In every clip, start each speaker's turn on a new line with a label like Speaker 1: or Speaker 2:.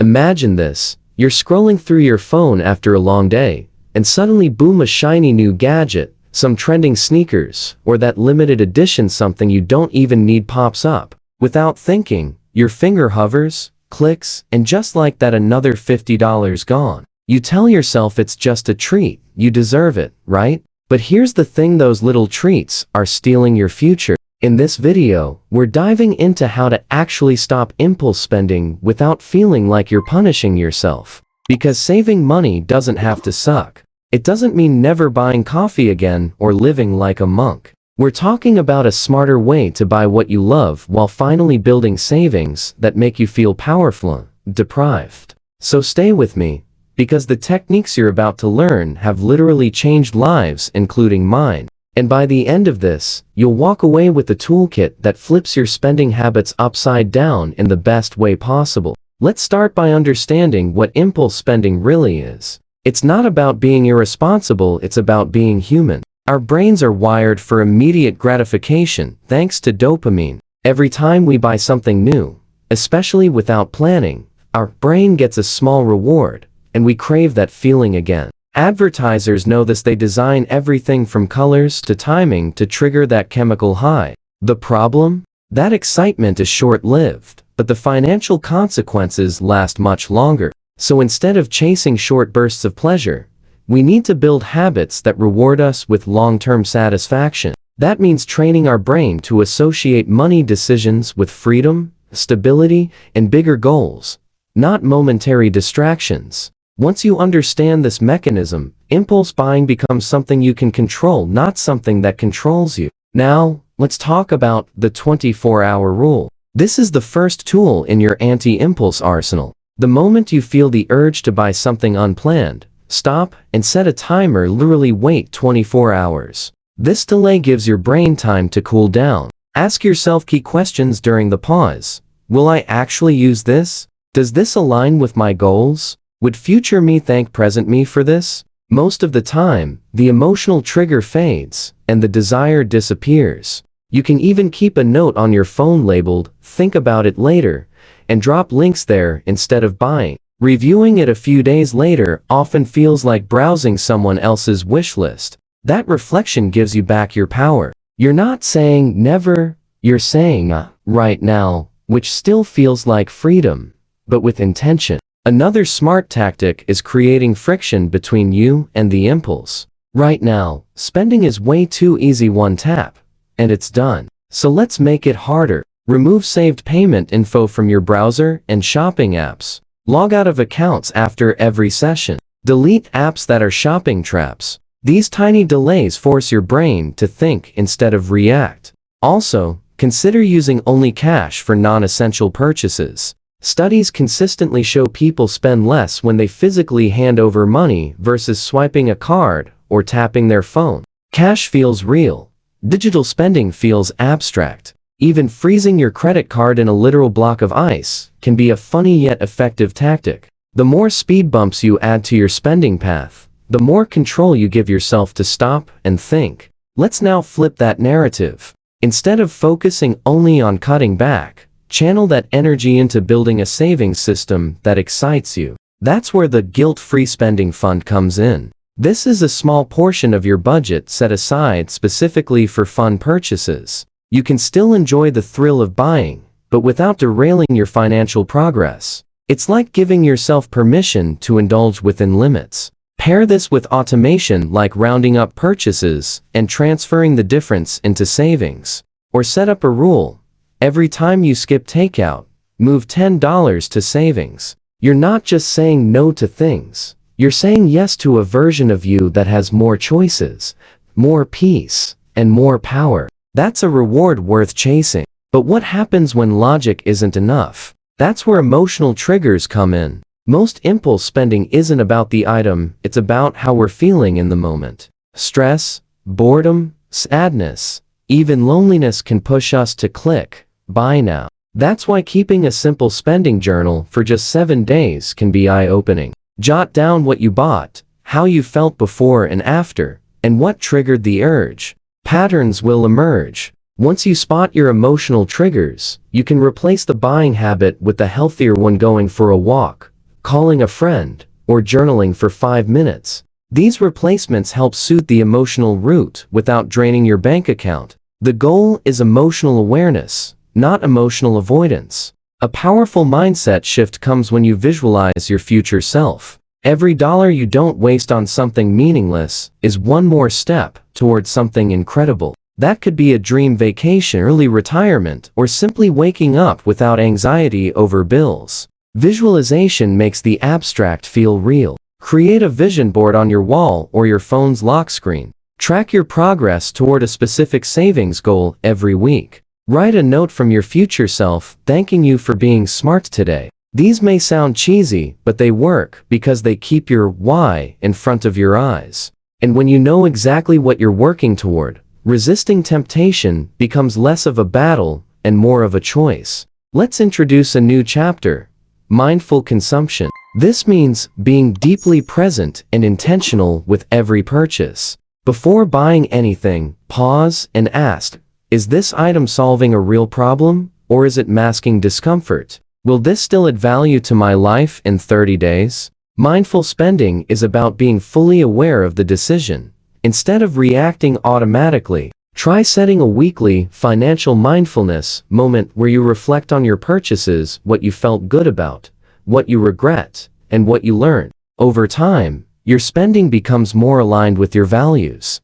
Speaker 1: Imagine this. You're scrolling through your phone after a long day, and suddenly boom, a shiny new gadget, some trending sneakers, or that limited edition something you don't even need pops up. Without thinking, your finger hovers, clicks, and just like that another $50 gone. You tell yourself it's just a treat, you deserve it, right? But here's the thing, those little treats are stealing your future. In this video, we're diving into how to actually stop impulse spending without feeling like you're punishing yourself. Because saving money doesn't have to suck. It doesn't mean never buying coffee again or living like a monk. We're talking about a smarter way to buy what you love while finally building savings that make you feel powerful, deprived. So stay with me, because the techniques you're about to learn have literally changed lives, including mine. And by the end of this, you'll walk away with a toolkit that flips your spending habits upside down in the best way possible. Let's start by understanding what impulse spending really is. It's not about being irresponsible, it's about being human. Our brains are wired for immediate gratification, thanks to dopamine. Every time we buy something new, especially without planning, our brain gets a small reward, and we crave that feeling again. Advertisers know this. They design everything from colors to timing to trigger that chemical high. The problem? That excitement is short-lived, but the financial consequences last much longer. So instead of chasing short bursts of pleasure, we need to build habits that reward us with long-term satisfaction. That means training our brain to associate money decisions with freedom, stability, and bigger goals, not momentary distractions. Once you understand this mechanism, impulse buying becomes something you can control, not something that controls you. Now, let's talk about the 24-hour rule. This is the first tool in your anti-impulse arsenal. The moment you feel the urge to buy something unplanned, stop and set a timer. Literally wait 24 hours. This delay gives your brain time to cool down. Ask yourself key questions during the pause. Will I actually use this? Does this align with my goals? Would future me thank present me for this? Most of the time, the emotional trigger fades, and the desire disappears. You can even keep a note on your phone labeled, "Think about it later," and drop links there instead of buying. Reviewing it a few days later often feels like browsing someone else's wish list. That reflection gives you back your power. You're not saying never, you're saying right now, which still feels like freedom, but with intention. Another smart tactic is creating friction between you and the impulse. Right now, spending is way too easy. One tap, and it's done. So let's make it harder. Remove saved payment info from your browser and shopping apps. Log out of accounts after every session. Delete apps that are shopping traps. These tiny delays force your brain to think instead of react. Also, consider using only cash for non-essential purchases. Studies consistently show people spend less when they physically hand over money versus swiping a card or tapping their phone. Cash feels real. Digital spending feels abstract. Even freezing your credit card in a literal block of ice can be a funny yet effective tactic. The more speed bumps you add to your spending path, the more control you give yourself to stop and think. Let's now flip that narrative. Instead of focusing only on cutting back, channel that energy into building a savings system that excites you. That's where the guilt-free spending fund comes in. This is a small portion of your budget set aside specifically for fun purchases. You can still enjoy the thrill of buying, but without derailing your financial progress. It's like giving yourself permission to indulge within limits. Pair this with automation like rounding up purchases and transferring the difference into savings. Or set up a rule. Every time you skip takeout, move $10 to savings. You're not just saying no to things. You're saying yes to a version of you that has more choices, more peace, and more power. That's a reward worth chasing. But what happens when logic isn't enough? That's where emotional triggers come in. Most impulse spending isn't about the item, it's about how we're feeling in the moment. Stress, boredom, sadness, even loneliness can push us to click, buy now. That's why keeping a simple spending journal for just 7 days can be eye-opening. Jot down what you bought, how you felt before and after, and what triggered the urge. Patterns will emerge. Once you spot your emotional triggers, you can replace the buying habit with the healthier one: going for a walk, calling a friend, or journaling for 5 minutes. These replacements help suit the emotional route without draining your bank account. The goal is emotional awareness, not emotional avoidance. A powerful mindset shift comes when you visualize your future self. Every dollar you don't waste on something meaningless is one more step towards something incredible. That could be a dream vacation, early retirement, or simply waking up without anxiety over bills. Visualization makes the abstract feel real. Create a vision board on your wall or your phone's lock screen. Track your progress toward a specific savings goal every week. Write a note from your future self thanking you for being smart today. These may sound cheesy, but they work because they keep your why in front of your eyes. And when you know exactly what you're working toward, resisting temptation becomes less of a battle and more of a choice. Let's introduce a new chapter: mindful consumption. This means being deeply present and intentional with every purchase. Before buying anything, pause and ask, is this item solving a real problem, or is it masking discomfort? Will this still add value to my life in 30 days? Mindful spending is about being fully aware of the decision. Instead of reacting automatically, try setting a weekly financial mindfulness moment where you reflect on your purchases, what you felt good about, what you regret, and what you learned. Over time, your spending becomes more aligned with your values,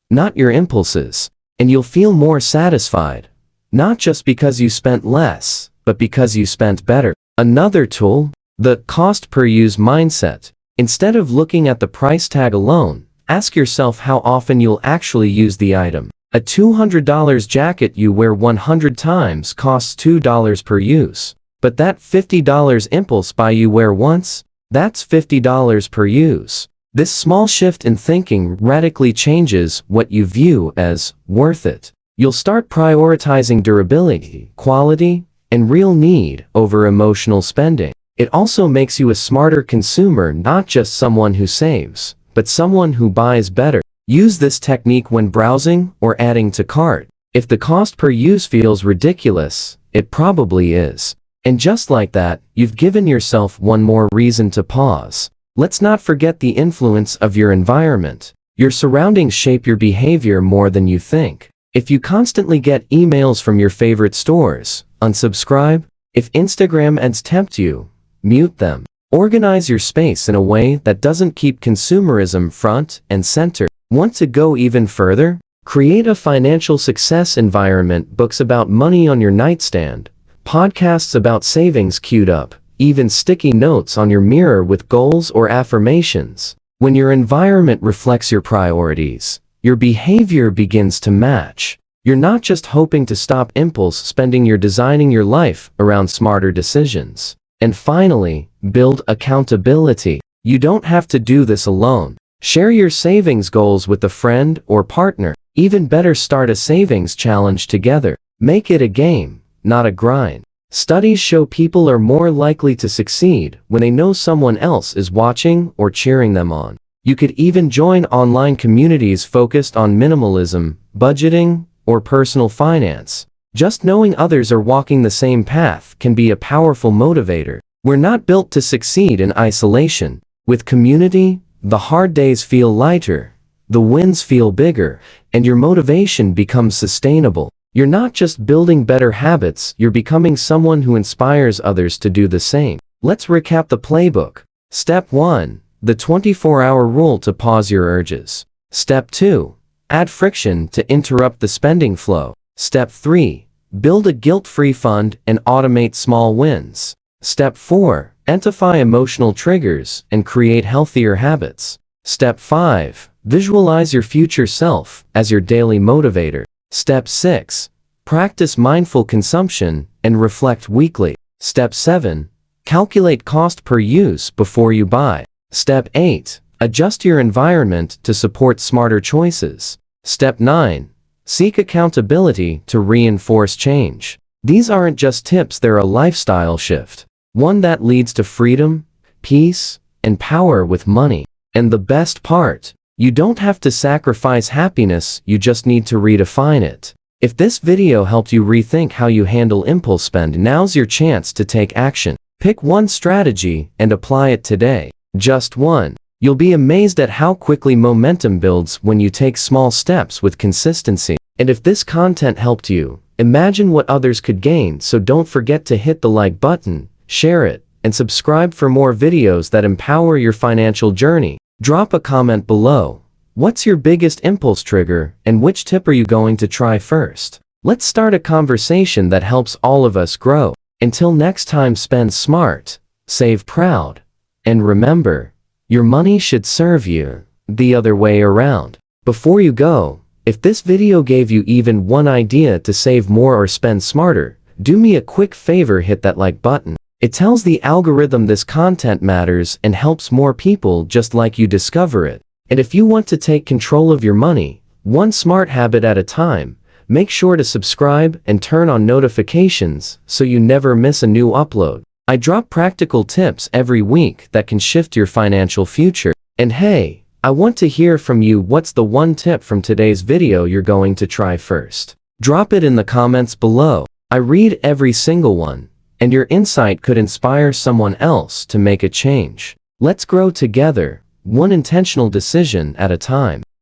Speaker 1: not your impulses, and you'll feel more satisfied, not just because you spent less, but because you spent better. Another tool, the cost per use mindset. Instead of looking at the price tag alone, ask yourself how often you'll actually use the item. A $200 jacket you wear 100 times costs $2 per use. But that $50 impulse buy you wear once, that's $50 per use. This small shift in thinking radically changes what you view as worth it. You'll start prioritizing durability, quality, and real need over emotional spending. It also makes you a smarter consumer, not just someone who saves, but someone who buys better. Use this technique when browsing or adding to cart. If the cost per use feels ridiculous, it probably is. And just like that, you've given yourself one more reason to pause. Let's not forget the influence of your environment. Your surroundings shape your behavior more than you think. If you constantly get emails from your favorite stores, unsubscribe. If Instagram ads tempt you, mute them. Organize your space in a way that doesn't keep consumerism front and center. Want to go even further? Create a financial success environment, books about money on your nightstand, podcasts about savings queued up, even sticky notes on your mirror with goals or affirmations. When your environment reflects your priorities, your behavior begins to match. You're not just hoping to stop impulse spending, you're designing your life around smarter decisions. And finally, build accountability. You don't have to do this alone. Share your savings goals with a friend or partner. Even better, start a savings challenge together. Make it a game, not a grind. Studies show people are more likely to succeed when they know someone else is watching or cheering them on. You could even join online communities focused on minimalism, budgeting, or personal finance. Just knowing others are walking the same path can be a powerful motivator. We're not built to succeed in isolation. With community, the hard days feel lighter, the wins feel bigger, and your motivation becomes sustainable. You're not just building better habits, you're becoming someone who inspires others to do the same. Let's recap the playbook. Step 1. The 24-hour rule to pause your urges. Step 2. Add friction to interrupt the spending flow. Step 3. Build a guilt-free fund and automate small wins. Step 4. Identify emotional triggers and create healthier habits. Step 5. Visualize your future self as your daily motivator. Step 6. Practice mindful consumption and reflect weekly. Step 7. Calculate cost per use before you buy. Step 8. Adjust your environment to support smarter choices. Step 9. Seek accountability to reinforce change. These aren't just tips, they're a lifestyle shift. One that leads to freedom, peace, and power with money. And the best part, you don't have to sacrifice happiness, you just need to redefine it. If this video helped you rethink how you handle impulse spend, now's your chance to take action. Pick one strategy and apply it today. Just one. You'll be amazed at how quickly momentum builds when you take small steps with consistency. And if this content helped you, imagine what others could gain, so don't forget to hit the like button, share it, and subscribe for more videos that empower your financial journey. Drop a comment below. What's your biggest impulse trigger, and which tip are you going to try first? Let's start a conversation that helps all of us grow. Until next time, spend smart, save proud, and remember, your money should serve you, the other way around. Before you go, if this video gave you even one idea to save more or spend smarter, do me a quick favor, hit that like button. It tells the algorithm this content matters and helps more people just like you discover it. And if you want to take control of your money, one smart habit at a time, make sure to subscribe and turn on notifications so you never miss a new upload. I drop practical tips every week that can shift your financial future. And hey, I want to hear from you. What's the one tip from today's video you're going to try first? Drop it in the comments below. I read every single one, and your insight could inspire someone else to make a change. Let's grow together, one intentional decision at a time.